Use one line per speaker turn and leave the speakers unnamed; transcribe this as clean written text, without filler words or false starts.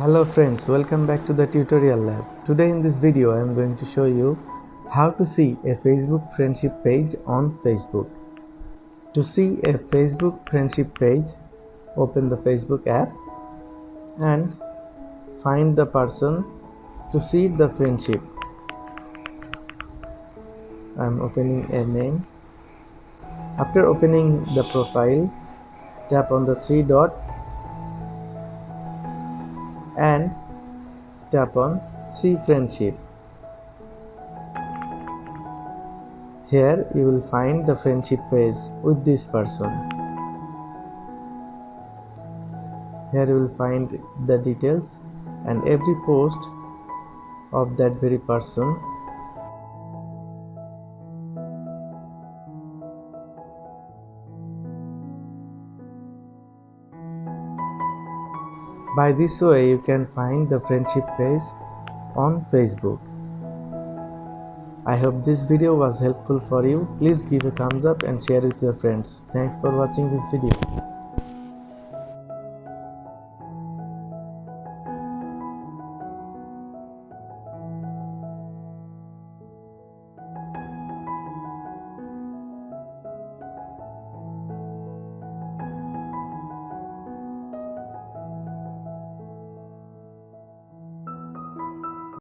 Hello friends, welcome back to the tutorial lab. Today in this video I am going to show you how to see a Facebook friendship page on Facebook. To see a Facebook friendship page, open the Facebook app and find the person to see the friendship. I am opening a name. After opening the profile, tap on the three dot and tap on see friendship. Here you will find the friendship page with this person. Here you will find the details and every post of that very person. By this way you can find the friendship page on Facebook. I hope this video was helpful for you. Please give a thumbs up and share with your friends. Thanks for watching this video.